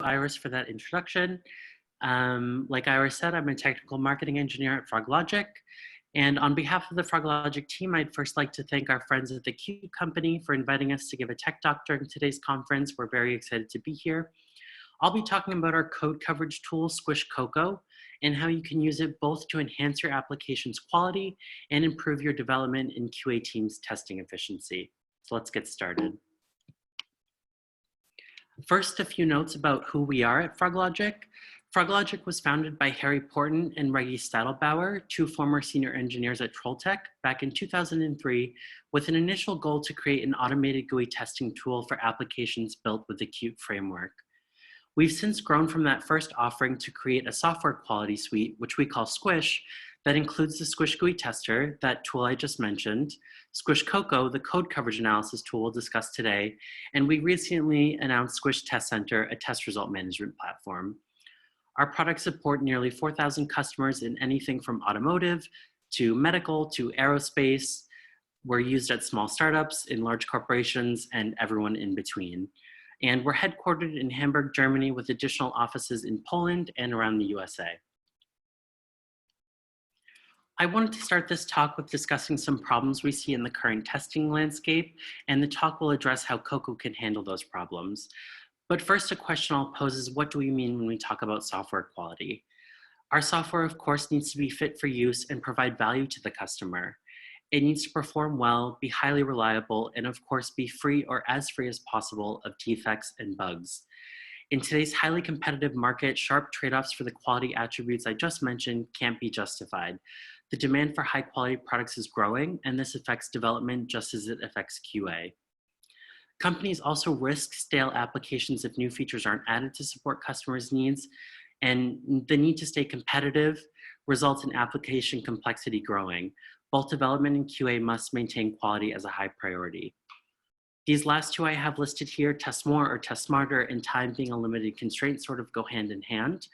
Iris, for that introduction. Like Iris said, I'm a technical marketing engineer at FrogLogic. And on behalf of the FrogLogic team, I'd first like to thank our friends at the Q Company for inviting us to give a tech talk during today's conference. We're very excited to be here. I'll be talking about our code coverage tool, Squish Cocoa, and how you can use it both to enhance your application's quality and improve your development and QA team's testing efficiency. So let's get started. First, a few notes about who we are at FrogLogic. FrogLogic was founded by Harry Porten and Reggie Stadelbauer, two former senior engineers at Trolltech, back in 2003, with an initial goal to create an automated GUI testing tool for applications built with the Qt framework. We've since grown from that first offering to create a software quality suite, which we call Squish, that includes the Squish GUI tester, that tool I just mentioned, Squish Cocoa, the code coverage analysis tool we'll discuss today, and we recently announced Squish Test Center, a test result management platform. Our products support nearly 4,000 customers in anything from automotive to medical to aerospace. We're used at small startups, in large corporations, and everyone in between. And we're headquartered in Hamburg, Germany, with additional offices in Poland and around the USA. I wanted to start this talk with discussing some problems we see in the current testing landscape, and the talk will address how Cocoa can handle those problems. But first, a question I'll pose is, what do we mean when we talk about software quality? Our software, of course, needs to be fit for use and provide value to the customer. It needs to perform well, be highly reliable, and of course, be free or as free as possible of defects and bugs. In today's highly competitive market, sharp trade-offs for the quality attributes I just mentioned can't be justified. The demand for high quality products is growing, and this affects development just as it affects QA. Companies also risk stale applications if new features aren't added to support customers' needs, and the need to stay competitive results in application complexity growing. Both development and QA must maintain quality as a high priority. These last two I have listed here, test more or test smarter, and time being a limited constraint, sort of go hand in hand.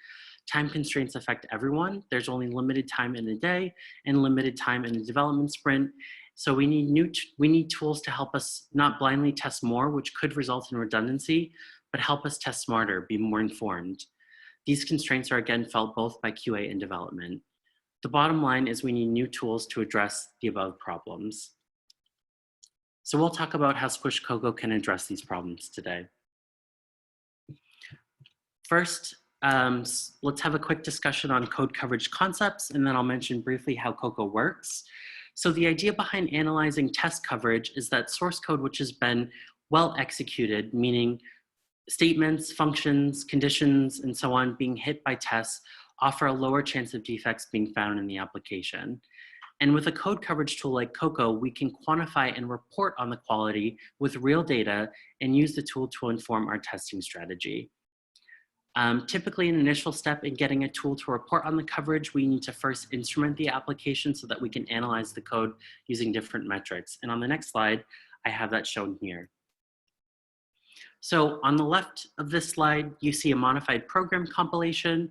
Time constraints affect everyone. There's only limited time in a day and limited time in a development sprint. So we need tools to help us not blindly test more, which could result in redundancy, but help us test smarter, be more informed. These constraints are again felt both by QA and development. The bottom line is we need new tools to address the above problems. So we'll talk about how Squish Cocoa can address these problems today. First, let's have a quick discussion on code coverage concepts, and then I'll mention briefly how Cocoa works. So the idea behind analyzing test coverage is that source code which has been well executed, meaning statements, functions, conditions, and so on being hit by tests, offer a lower chance of defects being found in the application. And with a code coverage tool like Cocoa, we can quantify and report on the quality with real data and use the tool to inform our testing strategy. Typically, an initial step in getting a tool to report on the coverage, we need to first instrument the application so that we can analyze the code using different metrics. And on the next slide, I have that shown here. So on the left of this slide, you see a modified program compilation.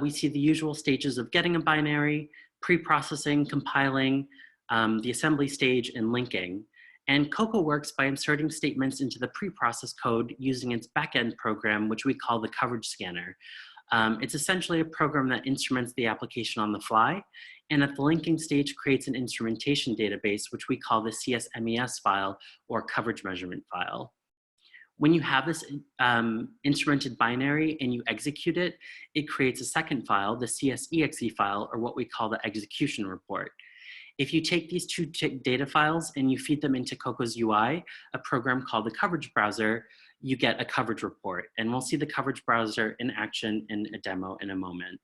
We see the usual stages of getting a binary, pre-processing, compiling, the assembly stage, and linking. And Cocoa works by inserting statements into the pre-processed code using its backend program, which we call the coverage scanner. It's essentially a program that instruments the application on the fly, and at the linking stage creates an instrumentation database, which we call the CSMES file or coverage measurement file. When you have this instrumented binary and you execute it, it creates a second file, the CSEXE file, or what we call the execution report. If you take these two data files and you feed them into Cocoa's UI, a program called the coverage browser, you get a coverage report. And we'll see the coverage browser in action in a demo in a moment.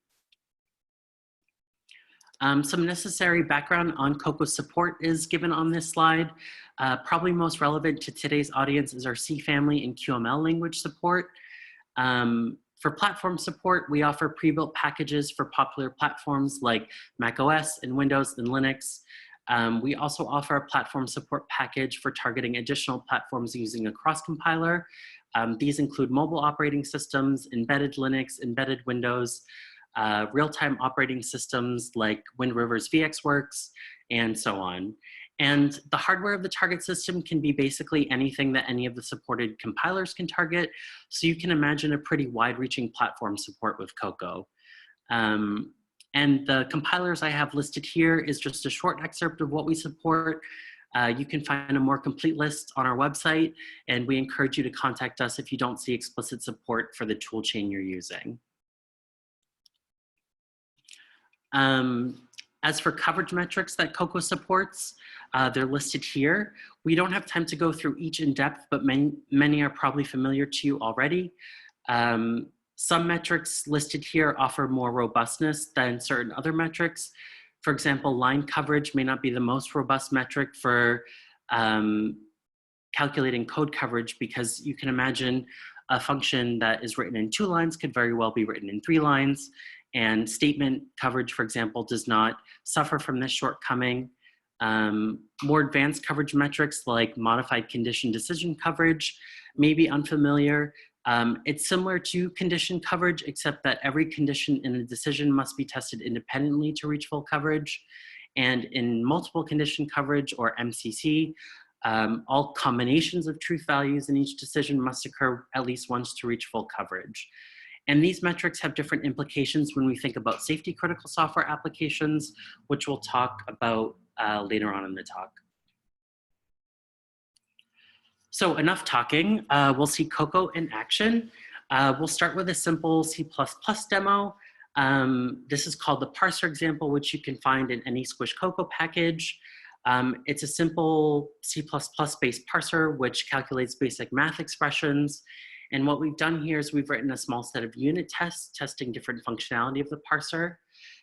Some necessary background on Cocoa's support is given on this slide. Probably most relevant to today's audience is our C family and QML language support. For platform support, we offer pre-built packages for popular platforms like macOS and Windows and Linux. We also offer a platform support package for targeting additional platforms using a cross-compiler. These include mobile operating systems, embedded Linux, embedded Windows, real-time operating systems like Wind River's VxWorks, and so on. And the hardware of the target system can be basically anything that any of the supported compilers can target. So you can imagine a pretty wide-reaching platform support with Cocoa. And the compilers I have listed here is just a short excerpt of what we support. You can find a more complete list on our website, and we encourage you to contact us if you don't see explicit support for the toolchain you're using. As for coverage metrics that Cocoa supports, they're listed here. We don't have time to go through each in depth, but many are probably familiar to you already. Some metrics listed here offer more robustness than certain other metrics. For example, line coverage may not be the most robust metric for calculating code coverage, because you can imagine a function that is written in 2 lines could very well be written in 3 lines. And statement coverage, for example, does not suffer from this shortcoming. More advanced coverage metrics like modified condition decision coverage may be unfamiliar. It's similar to condition coverage, except that every condition in a decision must be tested independently to reach full coverage. And in multiple condition coverage, or MCC, all combinations of truth values in each decision must occur at least once to reach full coverage. And these metrics have different implications when we think about safety critical software applications, which we'll talk about later on in the talk. So enough talking, we'll see Cocoa in action. We'll start with a simple C++ demo. This is called the parser example, which you can find in any Squish Cocoa package. It's a simple C++ based parser, which calculates basic math expressions. And what we've done here is we've written a small set of unit tests testing different functionality of the parser.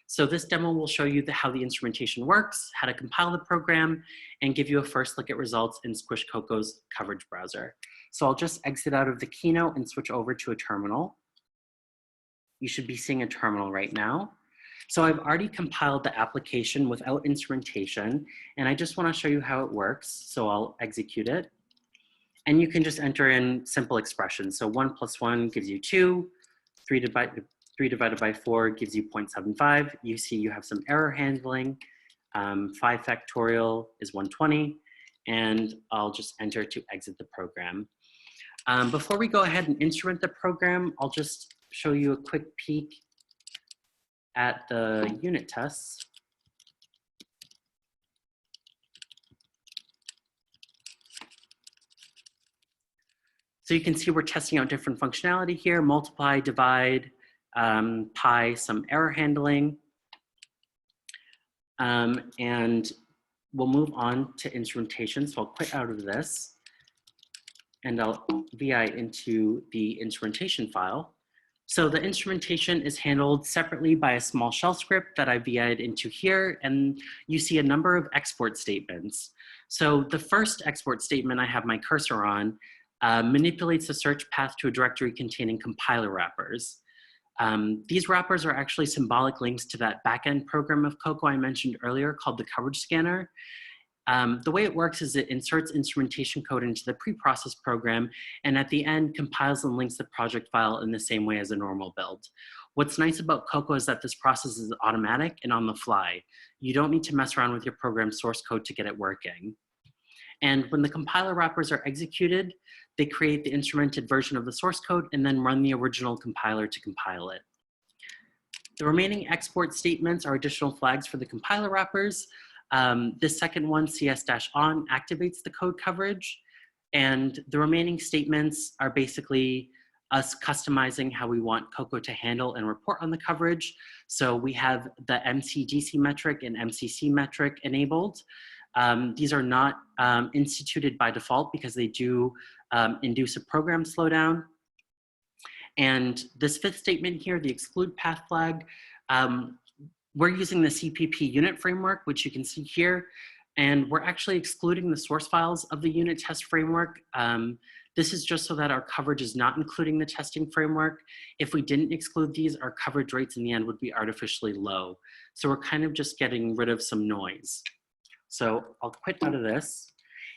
So this demo will show you how the instrumentation works, how to compile the program, and give you a first look at results in Squish Cocoa's coverage browser. So I'll just exit out of the keynote and switch over to a terminal. You should be seeing a terminal right now. So I've already compiled the application without instrumentation, and I just want to show you how it works. So I'll execute it. And you can just enter in simple expressions. So 1 + 1 gives you 2, 3 divided by 4 gives you 0.75. You see you have some error handling. 5 factorial is 120, and I'll just enter to exit the program. Before we go ahead and instrument the program, I'll just show you a quick peek at the unit tests. So you can see we're testing out different functionality here: multiply, divide, pi, some error handling. And we'll move on to instrumentation. So I'll quit out of this, and I'll VI into the instrumentation file. So the instrumentation is handled separately by a small shell script that I VI'd into here, and you see a number of export statements. So the first export statement I have my cursor on manipulates the search path to a directory containing compiler wrappers. These wrappers are actually symbolic links to that backend program of Cocoa I mentioned earlier called the coverage scanner. The way it works is it inserts instrumentation code into the preprocess program, and at the end compiles and links the project file in the same way as a normal build. What's nice about Cocoa is that this process is automatic and on the fly. You don't need to mess around with your program source code to get it working. And when the compiler wrappers are executed, they create the instrumented version of the source code and then run the original compiler to compile it. The remaining export statements are additional flags for the compiler wrappers. This second one, cs-on, activates the code coverage. And the remaining statements are basically us customizing how we want Cocoa to handle and report on the coverage. So we have the MCDC metric and MCC metric enabled. These are not instituted by default because they do induce a program slowdown. And this fifth statement here, the exclude path flag, we're using the CPP unit framework, which you can see here, and we're actually excluding the source files of the unit test framework. This is just so that our coverage is not including the testing framework. If we didn't exclude these, our coverage rates in the end would be artificially low. So we're kind of just getting rid of some noise. So I'll quit out of this.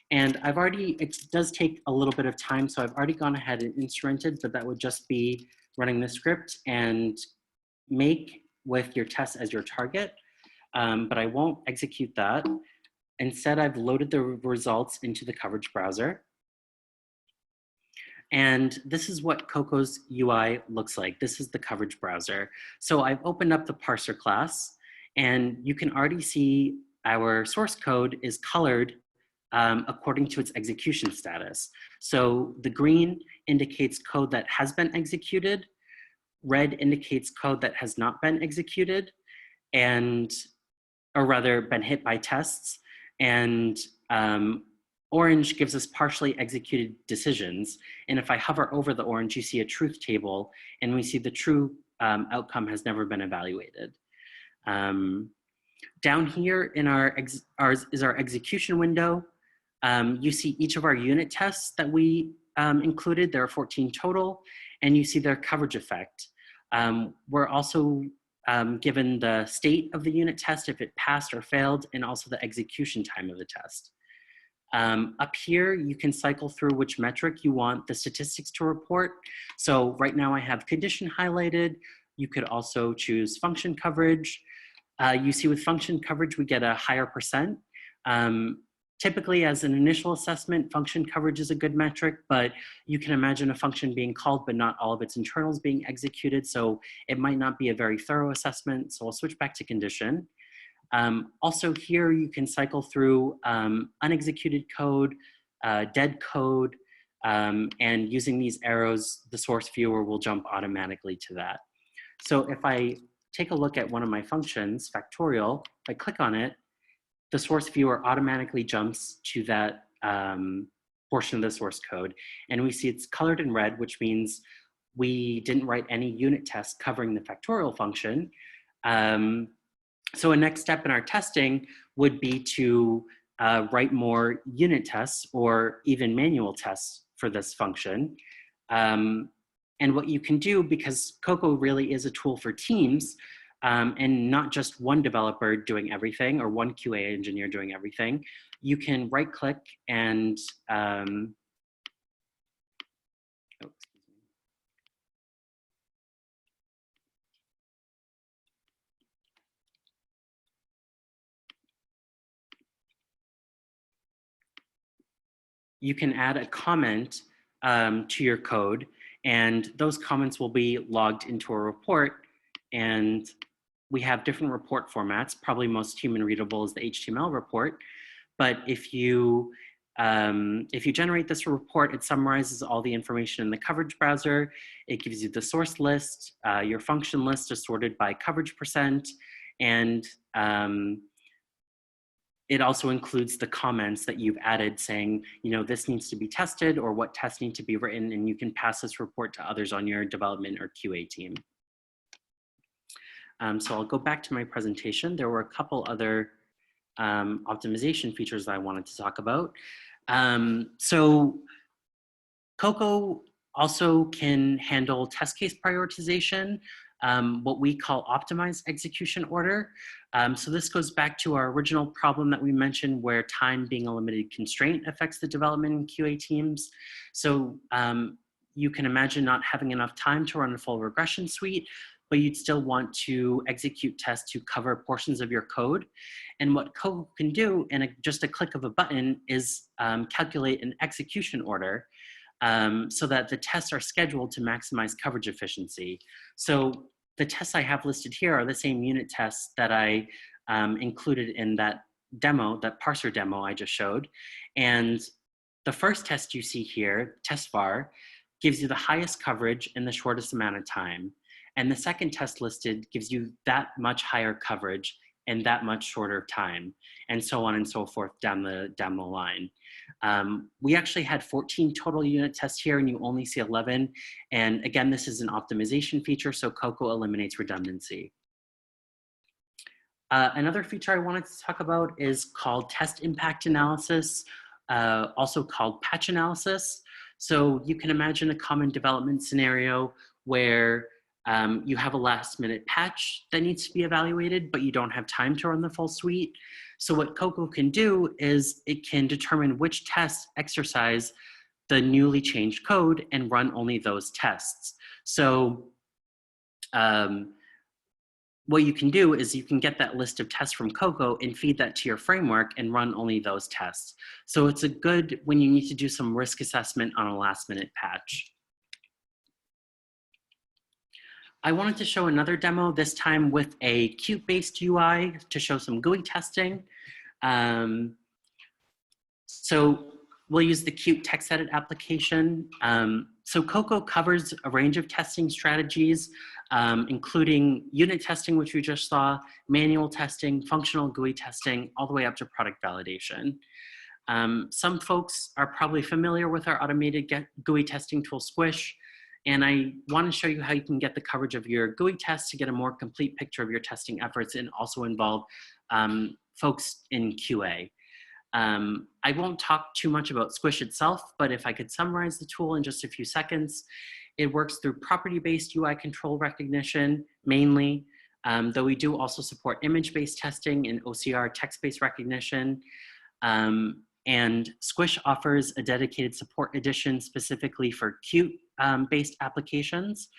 And it does take a little bit of time, so I've already gone ahead and instrumented, but that would just be running the script and make with your test as your target. But I won't execute that. Instead, I've loaded the results into the coverage browser. And this is what Coco's UI looks like. This is the coverage browser. So I've opened up the parser class, and you can already see our source code is colored according to its execution status. So the green indicates code that has been executed, red indicates code that has not been executed, or rather been hit by tests, and orange gives us partially executed decisions. And if I hover over the orange, you see a truth table, and we see the true outcome has never been evaluated. Down here in is our execution window. You see each of our unit tests that we included. There are 14 total, and you see their coverage effect. We're also given the state of the unit test, if it passed or failed, and also the execution time of the test. Up here, you can cycle through which metric you want the statistics to report. So right now I have condition highlighted. You could also choose function coverage. You see with function coverage, we get a higher percent. Typically, as an initial assessment, function coverage is a good metric, but you can imagine a function being called, but not all of its internals being executed. So it might not be a very thorough assessment. So I'll switch back to condition. Also here, you can cycle through unexecuted code, dead code, and using these arrows, the source viewer will jump automatically to that. So if I take a look at one of my functions, factorial, if I click on it, the source viewer automatically jumps to that portion of the source code. And we see it's colored in red, which means we didn't write any unit tests covering the factorial function. So a next step in our testing would be to write more unit tests or even manual tests for this function. And what you can do, because Coco really is a tool for teams, and not just one developer doing everything or one QA engineer doing everything, you can right click and you can add a comment to your code, and those comments will be logged into a report. And we have different report formats. Probably most human readable is the HTML report. But if you generate this report, it summarizes all the information in the coverage browser. It gives you the source list. Your function list is sorted by coverage percent. And it also includes the comments that you've added saying, you know, this needs to be tested or what tests need to be written, and you can pass this report to others on your development or QA team. So I'll go back to my presentation. There were a couple other optimization features that I wanted to talk about. So Coco also can handle test case prioritization, what we call optimized execution order. So this goes back to our original problem that we mentioned, where time being a limited constraint affects the development and QA teams. So you can imagine not having enough time to run a full regression suite, but you'd still want to execute tests to cover portions of your code. And what Coco can do in just a click of a button is calculate an execution order so that the tests are scheduled to maximize coverage efficiency. So the tests I have listed here are the same unit tests that I included in that demo, that parser demo I just showed. And the first test you see here, test var, gives you the highest coverage in the shortest amount of time. And the second test listed gives you that much higher coverage in that much shorter time, and so on and so forth down the line. We actually had 14 total unit tests here, and you only see 11. And again, this is an optimization feature, so Coco eliminates redundancy. Another feature I wanted to talk about is called test impact analysis, also called patch analysis. So you can imagine a common development scenario where you have a last minute patch that needs to be evaluated, but you don't have time to run the full suite. So what Coco can do is it can determine which tests exercise the newly changed code and run only those tests. So what you can do is you can get that list of tests from Coco and feed that to your framework and run only those tests. So it's a good when you need to do some risk assessment on a last minute patch. I wanted to show another demo, this time with a Qt-based UI to show some GUI testing. So we'll use the Qt text edit application. So Coco covers a range of testing strategies, including unit testing, which we just saw, manual testing, functional GUI testing, all the way up to product validation. Some folks are probably familiar with our automated GUI testing tool, Squish, and I want to show you how you can get the coverage of your GUI tests to get a more complete picture of your testing efforts and also involve folks in QA. I won't talk too much about Squish itself, but if I could summarize the tool in just a few seconds, it works through property-based UI control recognition, mainly, though we do also support image-based testing and OCR text-based recognition. And Squish offers a dedicated support edition specifically for Qt-based applications.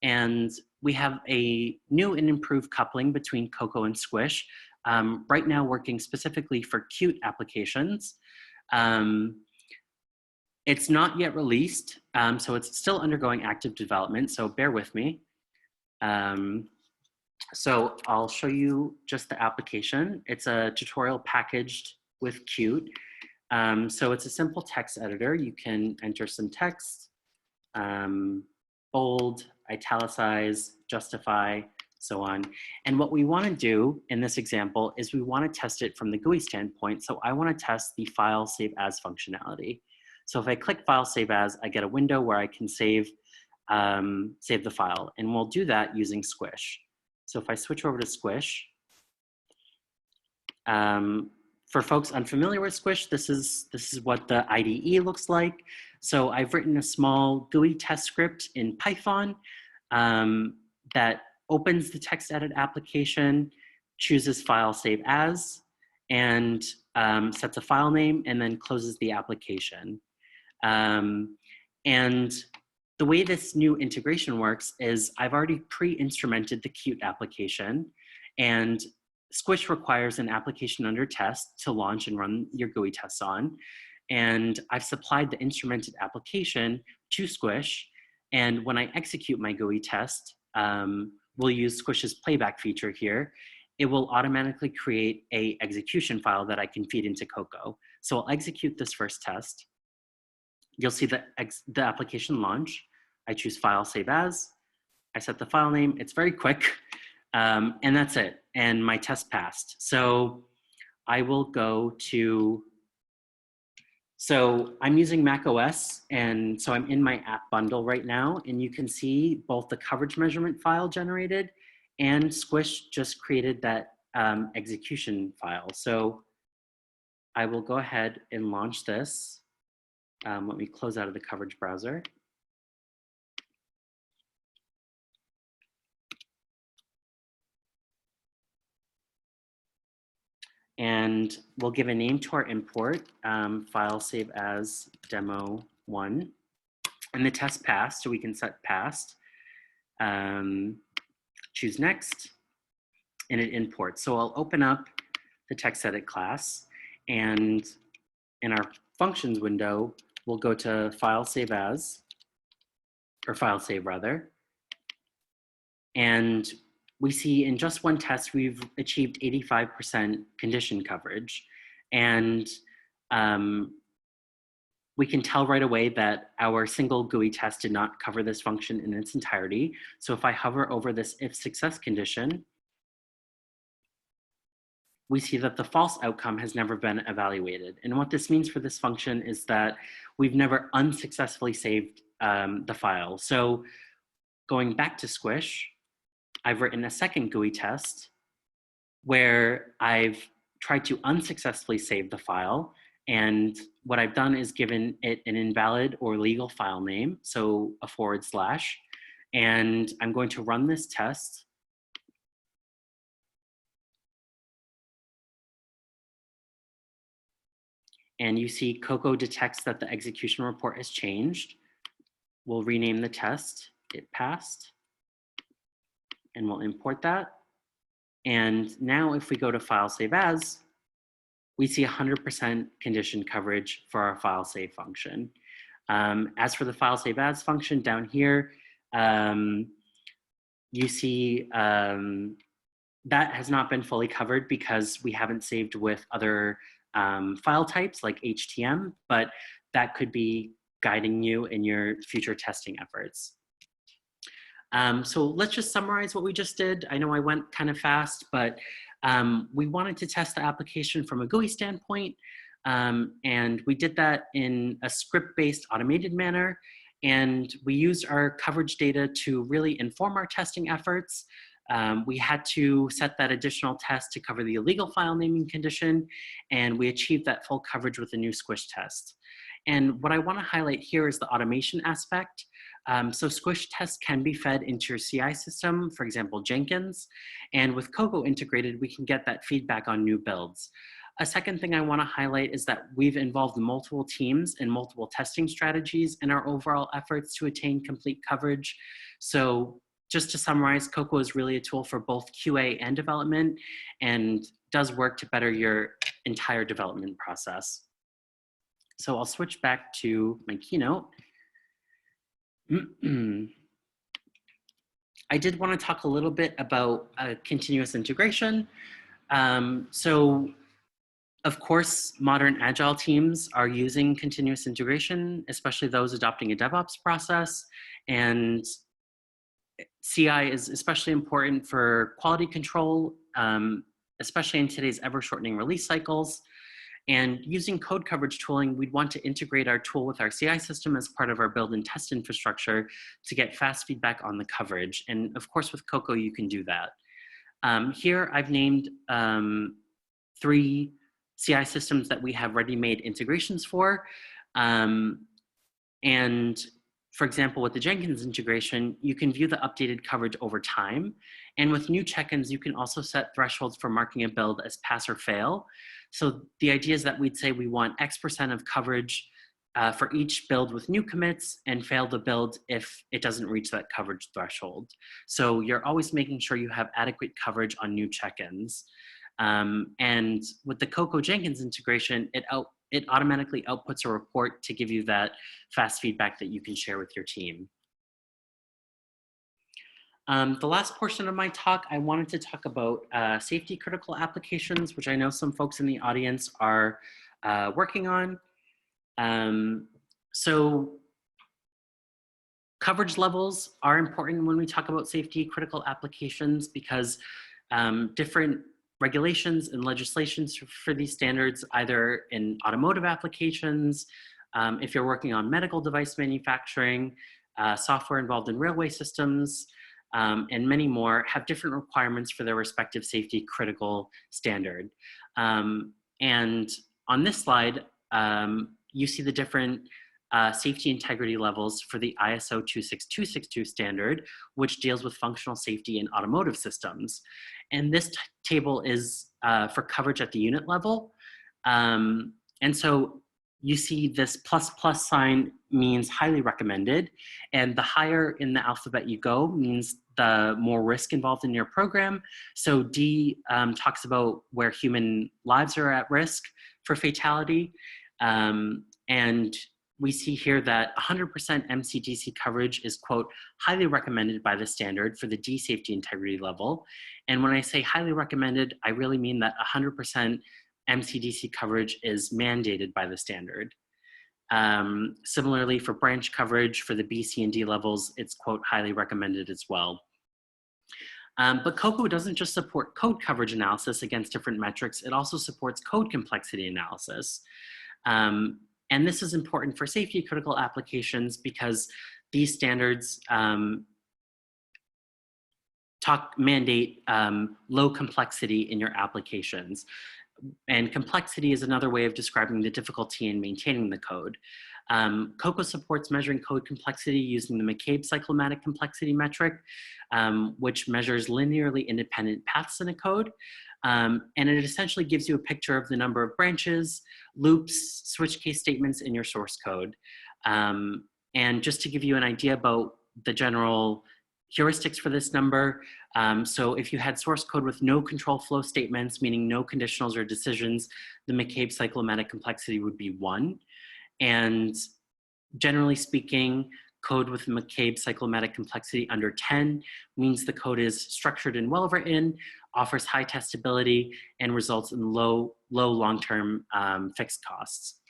And we have a new and improved coupling between Coco and Squish, right now working specifically for Qt applications. It's not yet released, so it's still undergoing active development, so bear with me. So I'll show you just the application. It's a tutorial packaged with Qt. So it's a simple text editor. You can enter some text, bold, italicize, justify, so on. And what we want to do in this example is we want to test it from the GUI standpoint. So I want to test the file save as functionality. So if I click file save as, I get a window where I can save the file. And we'll do that using Squish. So if I switch over to Squish, for folks unfamiliar with Squish, this is what the IDE looks like. So I've written a small GUI test script in Python that opens the text edit application, chooses file save as, and sets a file name, and then closes the application. And the way this new integration works is I've already pre-instrumented the Qt application, and Squish requires an application under test to launch and run your GUI tests on. And I've supplied the instrumented application to Squish. And when I execute my GUI test, we'll use Squish's playback feature here. It will automatically create an execution file that I can feed into Coco. So I'll execute this first test. You'll see the application launch. I choose file save as. I set the file name. It's very quick. And that's it. And my test passed. So I will go to, so I'm using Mac OS. And so I'm in my app bundle right now. And you can see both the coverage measurement file generated and Squish just created that execution file. So I will go ahead and launch this. Let me close out of the coverage browser. And we'll give a name to our import, file save as demo1. And the test passed, so we can set passed. Choose next, and it imports. So I'll open up the text edit class, and in our functions window, we'll go to file save as, or file save rather. And we see in just one test, we've achieved 85% condition coverage. And we can tell right away that our single GUI test did not cover this function in its entirety. So if I hover over this if success condition, we see that the false outcome has never been evaluated. And what this means for this function is that we've never unsuccessfully saved the file. So going back to Squish, I've written a second GUI test where I've tried to unsuccessfully save the file. And what I've done is given it an invalid or legal file name, so a /. And I'm going to run this test. And you see Coco detects that the execution report has changed. We'll rename the test, it passed. And we'll import that. And now if we go to File Save As, we see 100% condition coverage for our file save function. As for the File Save As function down here, you see that has not been fully covered because we haven't saved with other file types like HTM, but that could be guiding you in your future testing efforts. So let's just summarize what we just did. I know I went kind of fast, but we wanted to test the application from a GUI standpoint, and we did that in a script-based automated manner, and we used our coverage data to really inform our testing efforts. We had to set that additional test to cover the illegal file naming condition, and we achieved that full coverage with a new Squish test. And what I want to highlight here is the automation aspect. So Squish tests can be fed into your CI system, for example, Jenkins. And with Coco integrated, we can get that feedback on new builds. A second thing I want to highlight is that we've involved multiple teams and multiple testing strategies in our overall efforts to attain complete coverage. So just to summarize, Coco is really a tool for both QA and development and does work to better your entire development process. So I'll switch back to my keynote. I did want to talk a little bit about continuous integration. So of course, modern agile teams are using continuous integration, especially those adopting a DevOps process. And CI is especially important for quality control, especially in today's ever-shortening release cycles. And using code coverage tooling, we'd want to integrate our tool with our CI system as part of our build and test infrastructure to get fast feedback on the coverage. And of course, with Coco, you can do that. Here, I've named 3 CI systems that we have ready-made integrations for. And for example, with the Jenkins integration, you can view the updated coverage over time. And with new check-ins, you can also set thresholds for marking a build as pass or fail. So the idea is that we'd say we want X% of coverage for each build with new commits and fail the build if it doesn't reach that coverage threshold. So you're always making sure you have adequate coverage on new check-ins. And with the Coco Jenkins integration, it automatically outputs a report to give you that fast feedback that you can share with your team. The last portion of my talk, I wanted to talk about safety critical applications, which I know some folks in the audience are working on. So coverage levels are important when we talk about safety critical applications because different regulations and legislations for these standards, either in automotive applications, if you're working on medical device manufacturing, software involved in railway systems, and many more, have different requirements for their respective safety critical standard. And on this slide, you see the different safety integrity levels for the ISO 26262 standard, which deals with functional safety in automotive systems. And this table is for coverage at the unit level. And so you see this plus plus sign means highly recommended. And the higher in the alphabet you go means the more risk involved in your program. So D talks about where human lives are at risk for fatality. And we see here that 100% MCDC coverage is, quote, highly recommended by the standard for the D safety integrity level. And when I say highly recommended, I really mean that 100% MCDC coverage is mandated by the standard. Similarly, for branch coverage for the B, C, and D levels, it's, quote, highly recommended as well. But Coco doesn't just support code coverage analysis against different metrics, it also supports code complexity analysis. And this is important for safety critical applications because these standards mandate low complexity in your applications. And complexity is another way of describing the difficulty in maintaining the code. Coco supports measuring code complexity using the McCabe cyclomatic complexity metric, which measures linearly independent paths in a code. And it essentially gives you a picture of the number of branches, loops, switch case statements in your source code. And just to give you an idea about the general heuristics for this number. So if you had source code with no control flow statements, meaning no conditionals or decisions, the McCabe cyclomatic complexity would be 1. And generally speaking, code with McCabe cyclomatic complexity under 10 means the code is structured and well written, offers high testability, and results in low long-term fixed costs.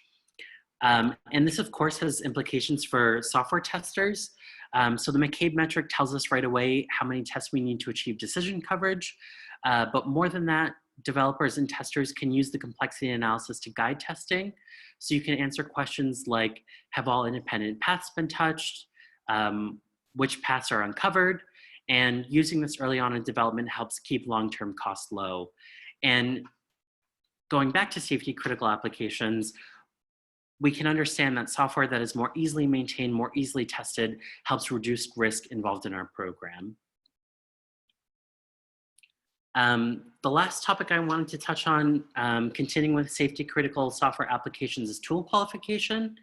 And this, of course, has implications for software testers. So the McCabe metric tells us right away how many tests we need to achieve decision coverage. But more than that, developers and testers can use the complexity analysis to guide testing. So you can answer questions like, have all independent paths been touched? Which paths are uncovered? And using this early on in development helps keep long-term costs low. And going back to safety critical applications, we can understand that software that is more easily maintained, more easily tested, helps reduce risk involved in our program. The last topic I wanted to touch on, continuing with safety critical software applications, is tool qualification.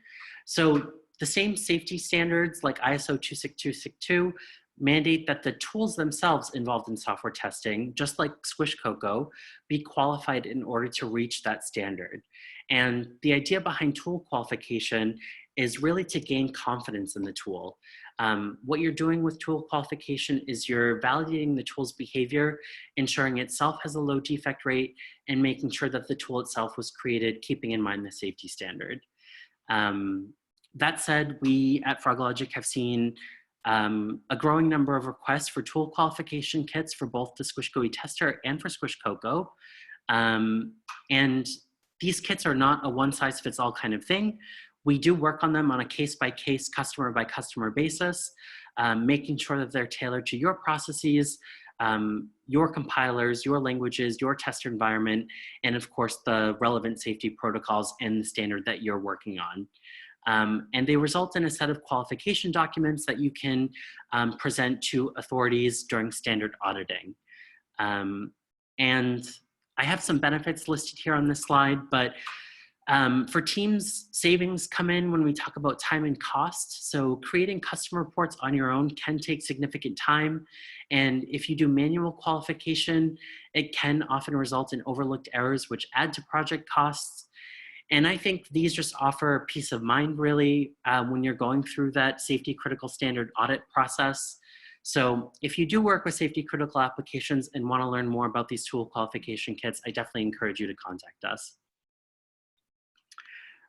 So the same safety standards like ISO 26262 mandate that the tools themselves involved in software testing, just like Squish Cocoa, be qualified in order to reach that standard. And the idea behind tool qualification is really to gain confidence in the tool. What you're doing with tool qualification is you're validating the tool's behavior, ensuring itself has a low defect rate, and making sure that the tool itself was created keeping in mind the safety standard. That said, we at Froglogic have seen a growing number of requests for tool qualification kits for both the Squish GUI tester and for Squish Cocoa. And these kits are not a one-size-fits-all kind of thing. We do work on them on a case-by-case, customer-by-customer basis, making sure that they're tailored to your processes, your compilers, your languages, your test environment, and of course the relevant safety protocols and the standard that you're working on. And they result in a set of qualification documents that you can present to authorities during standard auditing. And I have some benefits listed here on this slide, but for teams, savings come in when we talk about time and cost. So creating custom reports on your own can take significant time. And if you do manual qualification, it can often result in overlooked errors which add to project costs. And I think these just offer peace of mind, really, when you're going through that safety critical standard audit process. So if you do work with safety critical applications and want to learn more about these tool qualification kits, I definitely encourage you to contact us.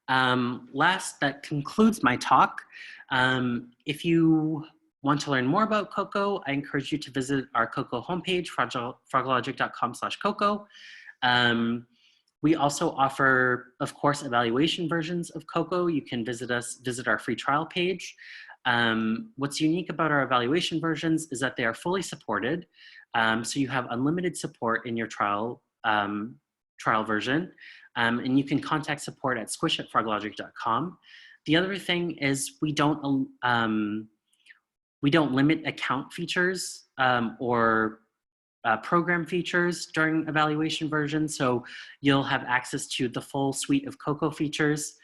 Last, that concludes my talk. If you want to learn more about Cocoa, I encourage you to visit our Cocoa homepage, froglogic.com/Cocoa. We also offer, of course, evaluation versions of Cocoa. You can visit our free trial page. What's unique about our evaluation versions is that they are fully supported. So you have unlimited support in your trial version. And you can contact support at squish@froglogic.com. The other thing is we don't limit account features or program features during evaluation versions, so you'll have access to the full suite of Cocoa features.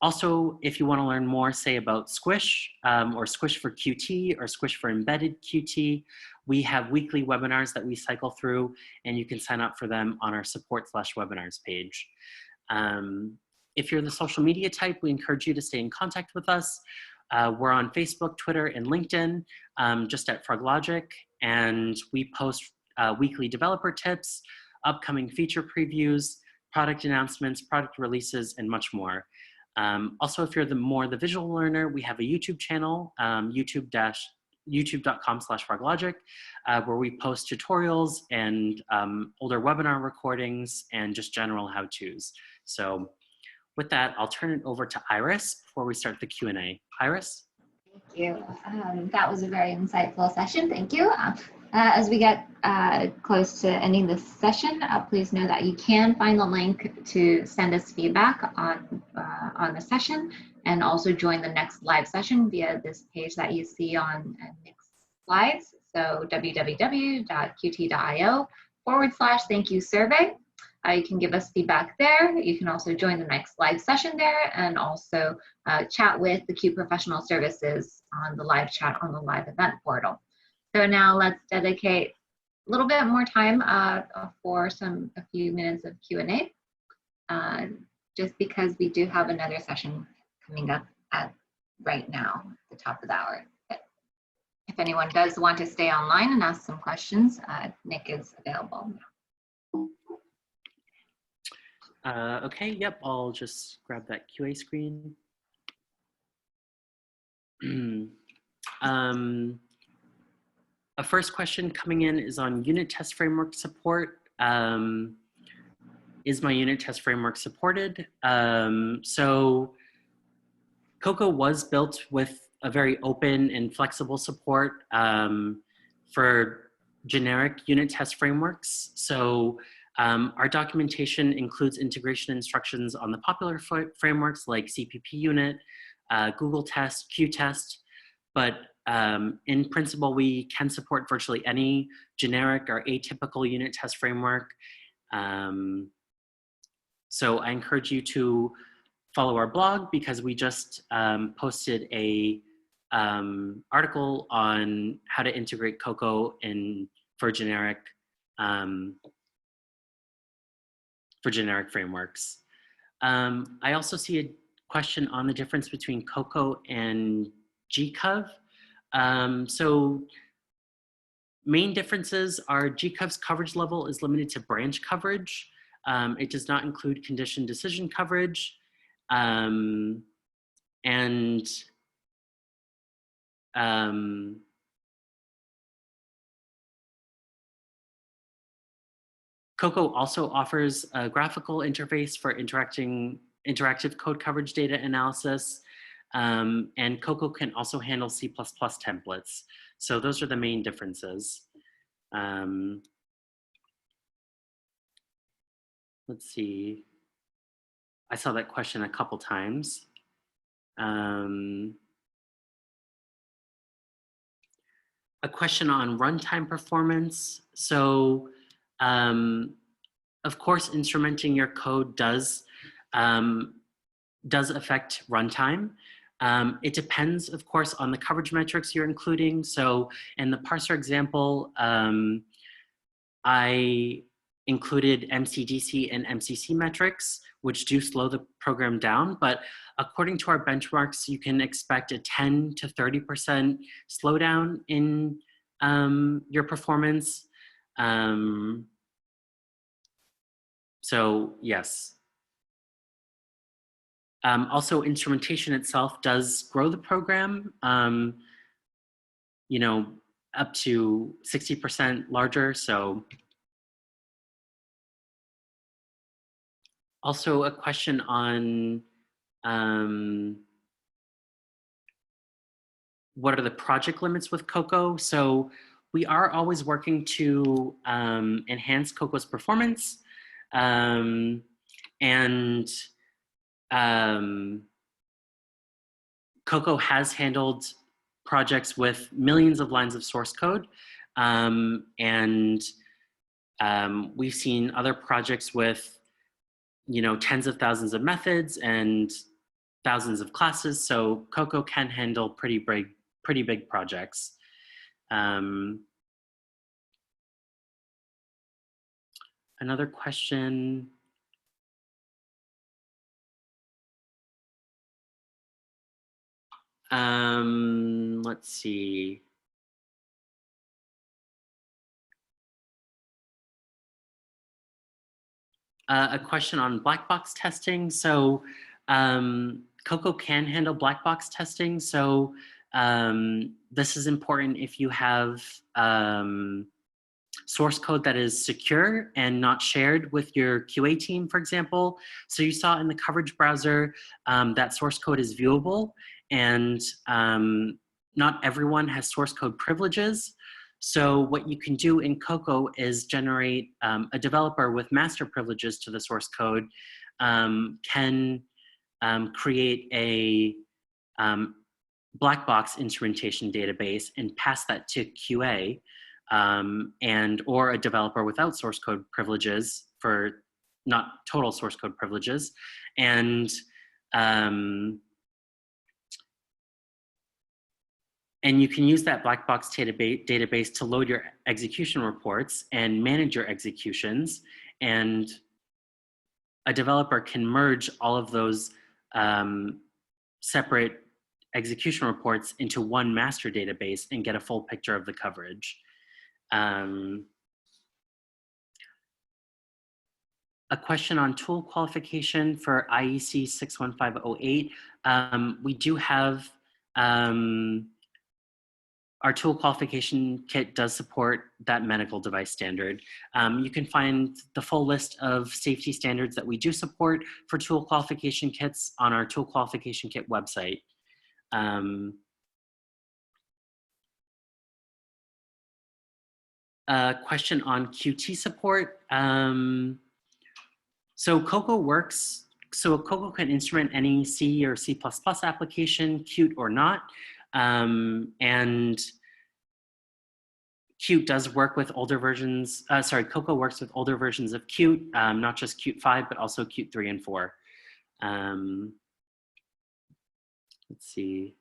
Also, if you want to learn more, say about Squish or Squish for Qt or Squish for Embedded Qt, we have weekly webinars that we cycle through, and you can sign up for them on our support/webinars page. If you're the social media type, we encourage you to stay in contact with us. We're on Facebook, Twitter, and LinkedIn, just at Froglogic, and we post weekly developer tips, upcoming feature previews, product announcements, product releases, and much more. Also, if you're the visual learner, we have a YouTube channel, youtube.com/froglogic, where we post tutorials and older webinar recordings and just general how-tos. So with that, I'll turn it over to Iris before we start the Q&A. Iris? Thank you. That was a very insightful session. Thank you. As we get close to ending this session, please know that you can find the link to send us feedback on the session, and also join the next live session via this page that you see on next slides. So www.qt.io/thank-you survey. You can give us feedback there. You can also join the next live session there and also chat with the CUE Professional Services on the live chat on the live event portal. So now let's dedicate a little bit more time for a few minutes of Q&A, just because we do have another session coming up right now at the top of the hour. But if anyone does want to stay online and ask some questions, Nick is available. Okay, yep, I'll just grab that QA screen. A first question coming in is on unit test framework support. Is my unit test framework supported? So Cocoa was built with a very open and flexible support for generic unit test frameworks. So our documentation includes integration instructions on the popular frameworks like CPP Unit, Google Test, Qtest, but in principle, we can support virtually any generic or atypical unit test framework. So I encourage you to follow our blog because we just posted a article on how to integrate Cocoa for generic frameworks. I also see a question on the difference between Cocoa and GCOV. So main differences are GCOV's coverage level is limited to branch coverage. It does not include condition decision coverage. Cocoa also offers a graphical interface for interactive code coverage data analysis. And Cocoa can also handle C++ templates. So those are the main differences. Let's see. I saw that question a couple times. A question on runtime performance. So, of course, instrumenting your code does affect runtime. It depends, of course, on the coverage metrics you're including. So in the parser example, I included MCDC and MCC metrics, which do slow the program down. But according to our benchmarks, you can expect a 10 to 30% slowdown in your performance. So yes. Also, instrumentation itself does grow the program, you know, up to 60% larger. So also a question on what are the project limits with Cocoa? So we are always working to enhance Cocoa's performance. Cocoa has handled projects with millions of lines of source code. We've seen other projects with, you know, tens of thousands of methods and thousands of classes. So Cocoa can handle pretty big projects. Another question. Let's see. A question on black box testing. So Cocoa can handle black box testing. So this is important if you have source code that is secure and not shared with your QA team, for example. So you saw in the coverage browser that source code is viewable, and not everyone has source code privileges. So what you can do in Cocoa is generate a developer with master privileges to the source code can create a black box instrumentation database and pass that to QA or a developer without source code privileges for not total source code privileges. And you can use that black box database to load your execution reports and manage your executions. And a developer can merge all of those separate execution reports into one master database and get a full picture of the coverage. A question on tool qualification for IEC 61508. We do have, our tool qualification kit does support that medical device standard. You can find the full list of safety standards that we do support for tool qualification kits on our tool qualification kit website. A question on Qt support. So Cocoa can instrument any C or C++ application, Qt or not. And Qt does work with older versions, Cocoa works with older versions of Qt, not just Qt 5, but also Qt 3 and 4. Let's see.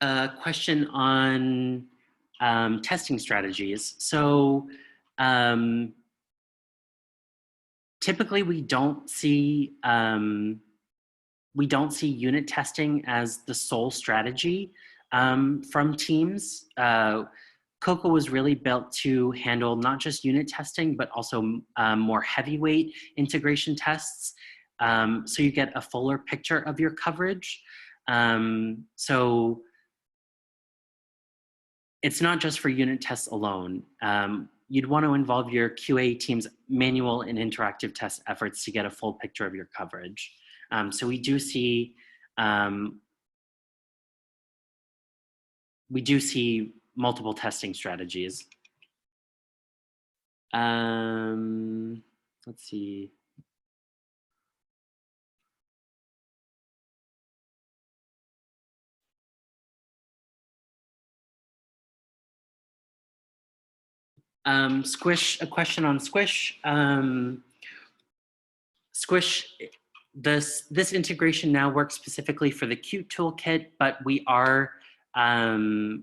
A question on testing strategies. So typically we don't see unit testing as the sole strategy from teams. Cocoa was really built to handle not just unit testing, but also more heavyweight integration tests. So you get a fuller picture of your coverage. So it's not just for unit tests alone. You'd want to involve your QA team's manual and interactive test efforts to get a full picture of your coverage. So we do see multiple testing strategies. Let's see. Squish, a question on Squish. Squish, this integration now works specifically for the Qt toolkit, but we are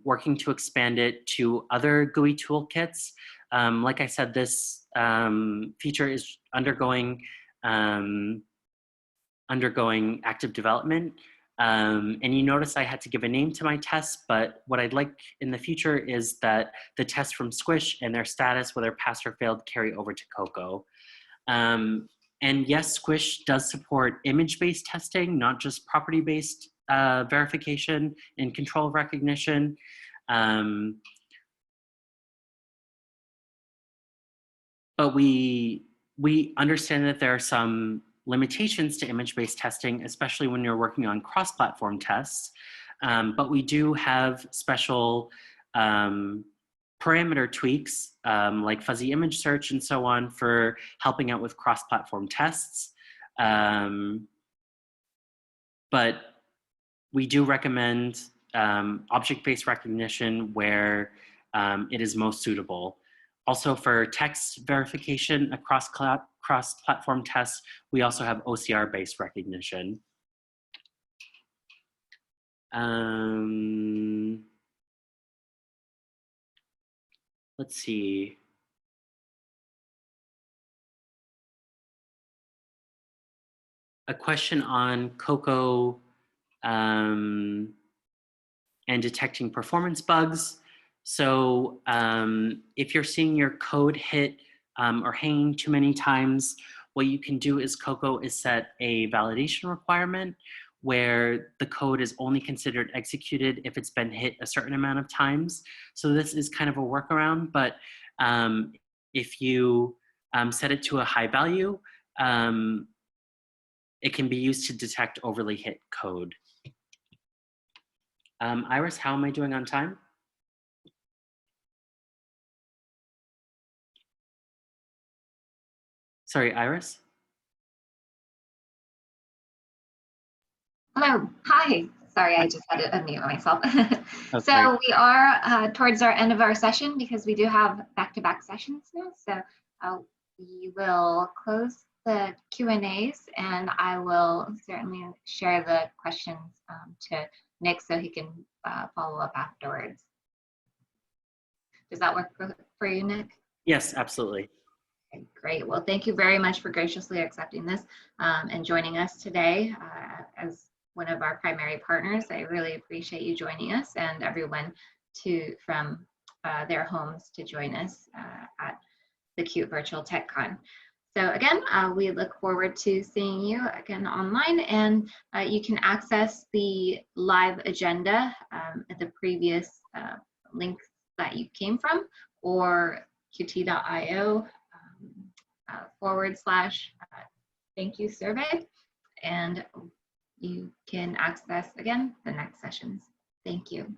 working to expand it to other GUI toolkits. Like I said, this feature is undergoing active development. And you notice I had to give a name to my tests, but what I'd like in the future is that the tests from Squish and their status, whether passed or failed, carry over to Cocoa. And yes, Squish does support image-based testing, not just property-based verification and control recognition. But we understand that there are some limitations to image-based testing, especially when you're working on cross-platform tests. But we do have special parameter tweaks like fuzzy image search and so on for helping out with cross-platform tests. But we do recommend object-based recognition where it is most suitable. Also for text verification across cross-platform tests, we also have OCR-based recognition. Let's see. A question on Cocoa and detecting performance bugs. So if you're seeing your code hit or hanging too many times, what you can do is Cocoa is set a validation requirement where the code is only considered executed if it's been hit a certain amount of times. So this is kind of a workaround, but if you set it to a high value, it can be used to detect overly hit code. Iris, how am I doing on time? Sorry, Iris? Hello, hi. Sorry, I just had to unmute myself. Okay. So we are towards our end of our session because we do have back-to-back sessions now. So we will close the Q&As and I will certainly share the questions to Nick so he can follow up afterwards. Does that work for you, Nick? Yes, absolutely. Okay, great. Well, thank you very much for graciously accepting this and joining us today as one of our primary partners. I really appreciate you joining us and everyone from their homes to join us at the CUTE Virtual TechCon. So again, we look forward to seeing you again online, and you can access the live agenda at the previous link that you came from, or qt.io / thank you survey, and you can access again the next sessions. Thank you.